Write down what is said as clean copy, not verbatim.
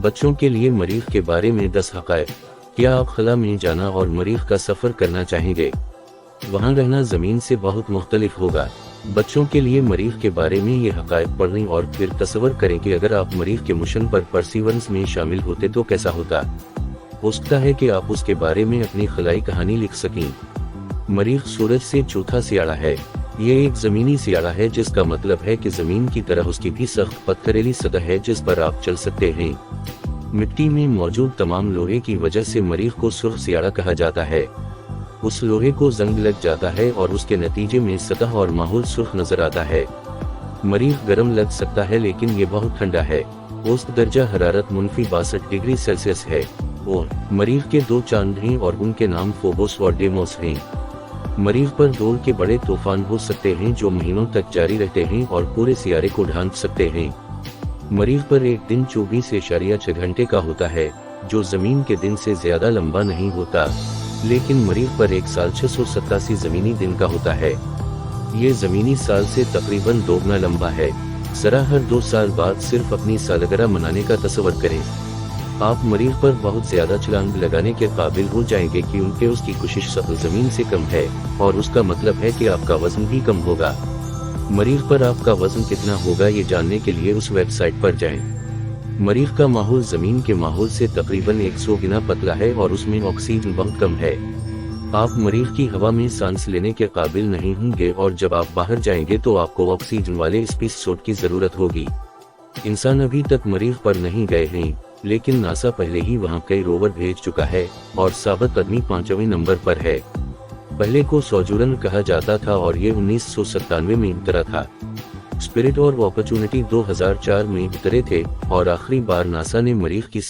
बच्चों के लिए मरीख के बारे में 10 हक़ाइक़। क्या आप खला में जाना और मरीख का सफ़र करना चाहेंगे? वहाँ रहना ज़मीन से बहुत मुख्तलिफ होगा। बच्चों के लिए मरीख के बारे में ये हक़ाइक़ पढ़ें और फिर तसव्वुर करें कि अगर आप मरीख के मिशन पर परसीवरेंस में शामिल होते तो कैसा होता। हो सकता है कि आप उसके बारे में अपनी खलाई कहानी लिख सकें। मरीख सूरज से चौथा सियारा है। ये एक ज़मीनी सियारा है, जिसका मतलब है कि ज़मीन की तरह उसकी भी सख्त पत्थरीली सतह है जिस पर आप चल सकते हैं। मिट्टी में मौजूद तमाम लोहे की वजह से मरीख को सुर्ख सियारा कहा जाता है। उस लोहे को जंग लग जाता है और उसके नतीजे में सतह और माहौल सुर्ख नजर आता है। मरीख गर्म लग सकता है, लेकिन ये बहुत ठंडा है। औसत दर्जा हरारत -62 डिग्री सेल्सियस है। और मरीख के 2 चांद हैं और उनके नाम फोबोस और डेमोस हैं। मरीख पर धूल के बड़े तूफान हो सकते हैं जो महीनों तक जारी रहते हैं और पूरे सियारे को ढांक सकते हैं। मरीख पर एक दिन 24.6 घंटे का होता है, जो जमीन के दिन से ज्यादा लंबा नहीं होता, लेकिन मरीख पर एक साल 687 जमीनी दिन का होता है। ये जमीनी साल से तकरीबन दोगुना लंबा है। जरा हर 2 साल बाद सिर्फ अपनी सालगिरह मनाने का तसव्वुर करें। आप मरीख पर बहुत ज्यादा छलांग लगाने के काबिल हो जाएंगे क्योंकि उसकी कुशिश सतह जमीन से कम है, और उसका मतलब है कि आपका वजन भी कम होगा। मरीख पर आपका वजन कितना होगा ये जानने के लिए उस वेबसाइट पर जाएं। मरीख का माहौल जमीन के माहौल से तकरीबन 100 गुना पतला है और उसमें ऑक्सीजन बहुत कम है। आप मरीख की हवा में सांस लेने के काबिल नहीं होंगे और जब आप बाहर जाएंगे तो आपको ऑक्सीजन वाले स्पेस सूट की जरूरत होगी। इंसान अभी तक मरीख पर नहीं गए हैं, लेकिन नासा पहले ही वहां कई रोवर भेज चुका है और साबित कदमी 5वें नंबर पर है। पहले को सोजूरन कहा जाता था और ये 1997 में उतरा था। स्पिरिट और अपॉर्चुनिटी 2004 में उतरे थे और आखिरी बार नासा ने मरीख की